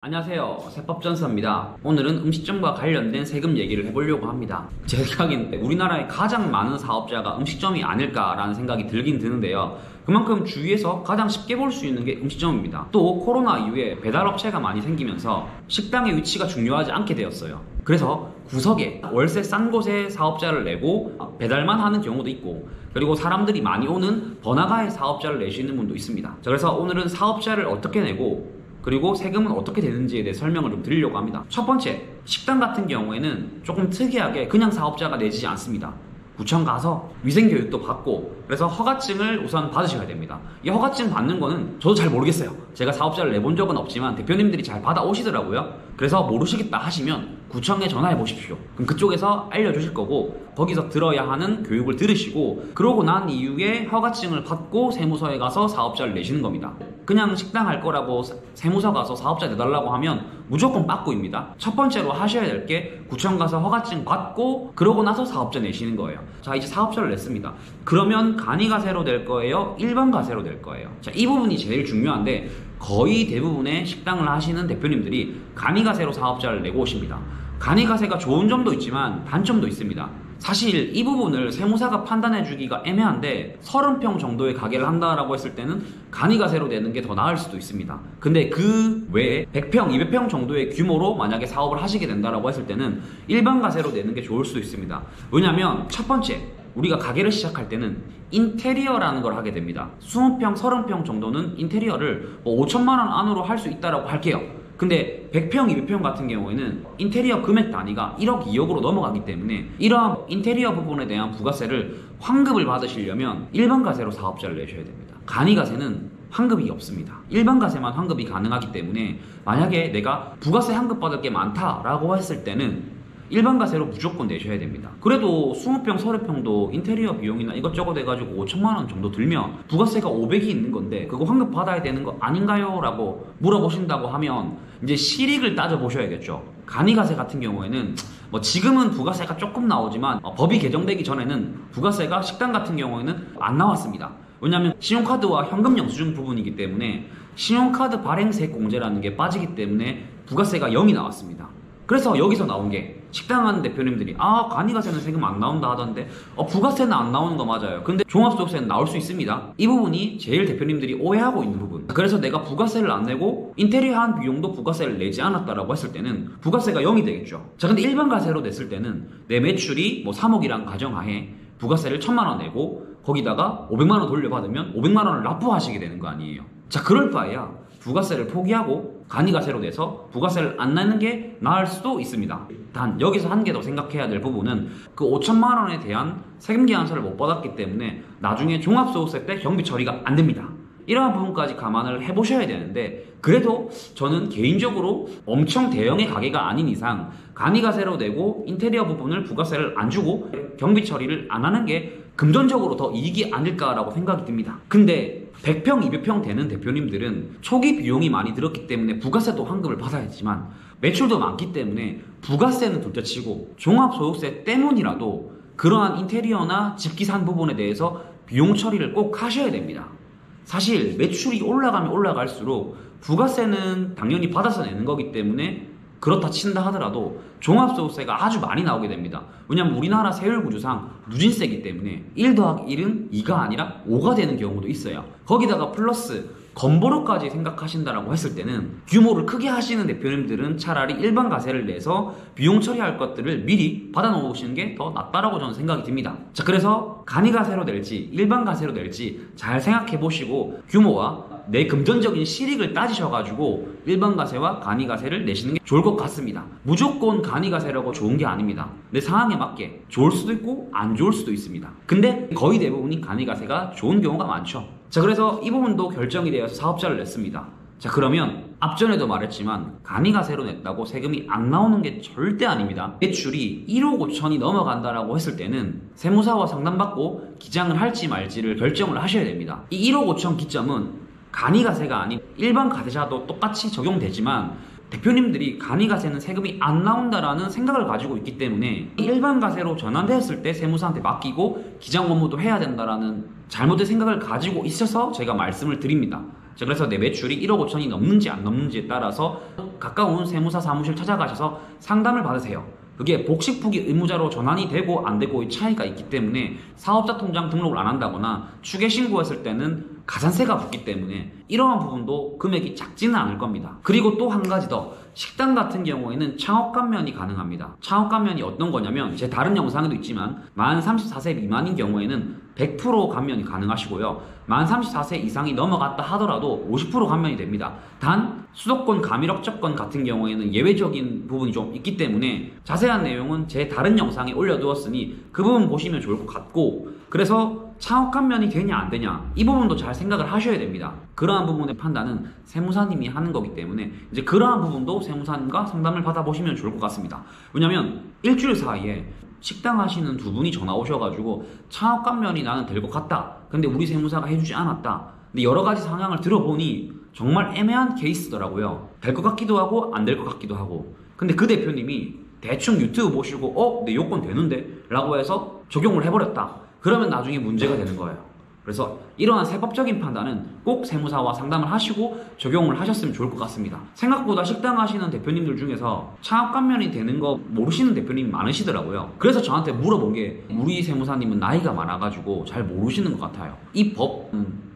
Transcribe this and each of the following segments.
안녕하세요. 세법전서입니다. 오늘은 음식점과 관련된 세금 얘기를 해보려고 합니다. 제 생각엔 우리나라에 가장 많은 사업자가 음식점이 아닐까라는 생각이 들긴 드는데요. 그만큼 주위에서 가장 쉽게 볼 수 있는 게 음식점입니다. 또 코로나 이후에 배달업체가 많이 생기면서 식당의 위치가 중요하지 않게 되었어요. 그래서 구석에 월세 싼 곳에 사업자를 내고 배달만 하는 경우도 있고, 그리고 사람들이 많이 오는 번화가에 사업자를 내시는 분도 있습니다. 자, 그래서 오늘은 사업자를 어떻게 내고 그리고 세금은 어떻게 되는지에 대해 설명을 좀 드리려고 합니다. 첫 번째, 식당 같은 경우에는 조금 특이하게 그냥 사업자가 내지 않습니다. 구청 가서 위생교육도 받고, 그래서 허가증을 우선 받으셔야 됩니다. 이 허가증 받는 거는 저도 잘 모르겠어요. 제가 사업자를 내본 적은 없지만 대표님들이 잘 받아오시더라고요. 그래서 모르시겠다 하시면 구청에 전화해 보십시오. 그럼 그쪽에서 알려주실 거고, 거기서 들어야 하는 교육을 들으시고, 그러고 난 이후에 허가증을 받고 세무서에 가서 사업자를 내시는 겁니다. 그냥 식당 할 거라고 세무서 가서 사업자 내달라고 하면 무조건 빠꾸입니다. 첫 번째로 하셔야 될 게 구청 가서 허가증 받고 그러고 나서 사업자 내시는 거예요. 자, 이제 사업자를 냈습니다. 그러면 간이가세로 될 거예요? 일반가세로 될 거예요? 자, 이 부분이 제일 중요한데, 거의 대부분의 식당을 하시는 대표님들이 간이가세로 사업자를 내고 오십니다. 간이가세가 좋은 점도 있지만 단점도 있습니다. 사실 이 부분을 세무사가 판단해 주기가 애매한데, 30평 정도의 가게를 한다라고 했을 때는 간이가세로 내는 게 더 나을 수도 있습니다. 근데 그 외에 100평, 200평 정도의 규모로 만약에 사업을 하시게 된다라고 했을 때는 일반가세로 내는 게 좋을 수도 있습니다. 왜냐면 첫 번째, 우리가 가게를 시작할 때는 인테리어라는 걸 하게 됩니다. 20평, 30평 정도는 인테리어를 5천만 원 안으로 할 수 있다라고 할게요. 근데 100평, 200평 같은 경우에는 인테리어 금액 단위가 1억, 2억으로 넘어가기 때문에 이러한 인테리어 부분에 대한 부가세를 환급을 받으시려면 일반가세로 사업자를 내셔야 됩니다. 간이가세는 환급이 없습니다. 일반가세만 환급이 가능하기 때문에 만약에 내가 부가세 환급받을 게 많다라고 했을 때는 일반가세로 무조건 내셔야 됩니다. 그래도 20평, 30평도 인테리어 비용이나 이것저것 해가지고 5천만 원 정도 들면 부가세가 500이 있는 건데 그거 환급 받아야 되는 거 아닌가요? 라고 물어보신다고 하면 이제 실익을 따져보셔야겠죠. 간이가세 같은 경우에는 지금은 부가세가 조금 나오지만 법이 개정되기 전에는 부가세가 식당 같은 경우에는 안 나왔습니다. 왜냐하면 신용카드와 현금 영수증 부분이기 때문에 신용카드 발행세 공제라는 게 빠지기 때문에 부가세가 0이 나왔습니다. 그래서 여기서 나온 게, 식당 하는 대표님들이 간이가세는 세금 안 나온다 하던데 부가세는 안 나오는 거 맞아요. 근데 종합소득세는 나올 수 있습니다. 이 부분이 제일 대표님들이 오해하고 있는 부분. 그래서 내가 부가세를 안 내고 인테리어 한 비용도 부가세를 내지 않았다라고 했을 때는 부가세가 0이 되겠죠. 자, 근데 일반가세로 냈을 때는 내 매출이 3억이란 가정하에 부가세를 1,000만 원 내고 거기다가 500만 원 돌려받으면 500만 원을 납부하시게 되는 거 아니에요. 자, 그럴 바에야 부가세를 포기하고 간이가세로 내서 부가세를 안 내는 게 나을 수도 있습니다. 단 여기서 한 개 더 생각해야 될 부분은 그 5천만 원에 대한 세금계산서를 못 받았기 때문에 나중에 종합소득세 때 경비 처리가 안 됩니다. 이러한 부분까지 감안을 해보셔야 되는데, 그래도 저는 개인적으로 엄청 대형의 가게가 아닌 이상 간이가세로 내고 인테리어 부분을 부가세를 안 주고 경비 처리를 안 하는 게 금전적으로 더 이익이 아닐까라고 생각이 듭니다. 근데 100평, 200평 되는 대표님들은 초기 비용이 많이 들었기 때문에 부가세도 환급을 받아야지만 매출도 많기 때문에 부가세는 둘째치고 종합소득세 때문이라도 그러한 인테리어나 집기산 부분에 대해서 비용 처리를 꼭 하셔야 됩니다. 사실 매출이 올라가면 올라갈수록 부가세는 당연히 받아서 내는 거기 때문에 그렇다 친다 하더라도 종합소득세가 아주 많이 나오게 됩니다. 왜냐면 우리나라 세율 구조상 누진세이기 때문에 1 더하기 1은 2가 아니라 5가 되는 경우도 있어요. 거기다가 플러스 건보료까지 생각하신다라고 했을 때는 규모를 크게 하시는 대표님들은 차라리 일반가세를 내서 비용 처리할 것들을 미리 받아 놓으시는 게 더 낫다라고 저는 생각이 듭니다. 자, 그래서 간이가세로 낼지 일반가세로 낼지 잘 생각해 보시고 규모와 내 금전적인 실익을 따지셔가지고 일반가세와 간이가세를 내시는 게 좋을 것 같습니다. 무조건 간이가세라고 좋은 게 아닙니다. 내 상황에 맞게 좋을 수도 있고 안 좋을 수도 있습니다. 근데 거의 대부분이 간이가세가 좋은 경우가 많죠. 자, 그래서 이 부분도 결정이 되어서 사업자를 냈습니다. 자, 그러면 앞전에도 말했지만 간이가세로 냈다고 세금이 안 나오는 게 절대 아닙니다. 매출이 1억 5천이 넘어간다라고 했을 때는 세무사와 상담받고 기장을 할지 말지를 결정을 하셔야 됩니다. 이 1억 5천 기점은 간이가세가 아닌 일반 가세자도 똑같이 적용되지만 대표님들이 간이가세는 세금이 안 나온다라는 생각을 가지고 있기 때문에 일반 가세로 전환되었을 때 세무사한테 맡기고 기장 업무도 해야 된다라는 잘못된 생각을 가지고 있어서 제가 말씀을 드립니다. 자, 그래서 내 매출이 1억 5천이 넘는지 안 넘는지에 따라서 가까운 세무사 사무실 찾아가셔서 상담을 받으세요. 그게 복식후기 의무자로 전환이 되고 안 되고의 차이가 있기 때문에 사업자 통장 등록을 안 한다거나 추계 신고했을 때는 가산세가 붙기 때문에 이러한 부분도 금액이 작지는 않을 겁니다. 그리고 또 한 가지 더, 식당 같은 경우에는 창업 감면이 가능합니다. 창업 감면이 어떤 거냐면 제 다른 영상에도 있지만 만 34세 미만인 경우에는 100% 감면이 가능하시고요. 만 34세 이상이 넘어갔다 하더라도 50% 감면이 됩니다. 단 수도권 가밀업적권 같은 경우에는 예외적인 부분이 좀 있기 때문에 자세한 내용은 제 다른 영상에 올려두었으니 그 부분 보시면 좋을 것 같고, 그래서 창업 감면이 되냐 안 되냐 이 부분도 잘 생각을 하셔야 됩니다. 그러한 부분의 판단은 세무사님이 하는 거기 때문에 이제 그러한 부분도 세무사님과 상담을 받아보시면 좋을 것 같습니다. 왜냐면 일주일 사이에 식당 하시는 두 분이 전화 오셔가지고 창업 감면이 나는 될 것 같다, 근데 우리 세무사가 해주지 않았다, 근데 여러 가지 상황을 들어보니 정말 애매한 케이스더라고요. 될 것 같기도 하고 안 될 것 같기도 하고. 근데 그 대표님이 대충 유튜브 보시고 내 요건 되는데? 라고 해서 적용을 해버렸다. 그러면 나중에 문제가 되는 거예요. 그래서 이러한 세법적인 판단은 꼭 세무사와 상담을 하시고 적용을 하셨으면 좋을 것 같습니다. 생각보다 식당 하시는 대표님들 중에서 창업 감면이 되는 거 모르시는 대표님이 많으시더라고요. 그래서 저한테 물어본 게, 우리 세무사님은 나이가 많아가지고 잘 모르시는 것 같아요. 이 법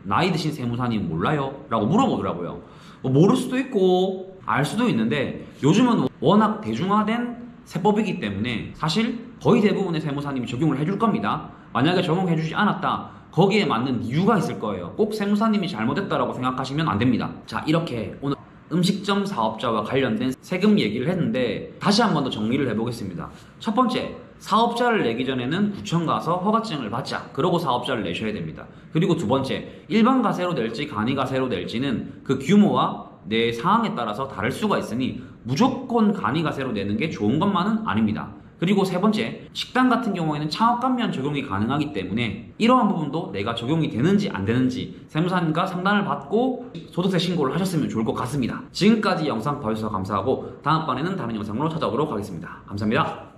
나이 드신 세무사님 몰라요? 라고 물어보더라고요. 모를 수도 있고 알 수도 있는데 요즘은 워낙 대중화된 세법이기 때문에 사실 거의 대부분의 세무사님이 적용을 해줄 겁니다. 만약에 적용해주지 않았다, 거기에 맞는 이유가 있을 거예요. 꼭 세무사님이 잘못했다라고 생각하시면 안 됩니다. 자, 이렇게 오늘 음식점 사업자와 관련된 세금 얘기를 했는데 다시 한 번 더 정리를 해보겠습니다. 첫 번째, 사업자를 내기 전에는 구청 가서 허가증을 받자. 그러고 사업자를 내셔야 됩니다. 그리고 두 번째, 일반 가세로 낼지 간이 가세로 낼지는 그 규모와 내 상황에 따라서 다를 수가 있으니 무조건 간이 가세로 내는 게 좋은 것만은 아닙니다. 그리고 세 번째, 식당 같은 경우에는 창업 감면 적용이 가능하기 때문에 이러한 부분도 내가 적용이 되는지 안 되는지 세무사님과 상담을 받고 소득세 신고를 하셨으면 좋을 것 같습니다. 지금까지 영상 봐주셔서 감사하고 다음번에는 다른 영상으로 찾아오도록 하겠습니다. 감사합니다.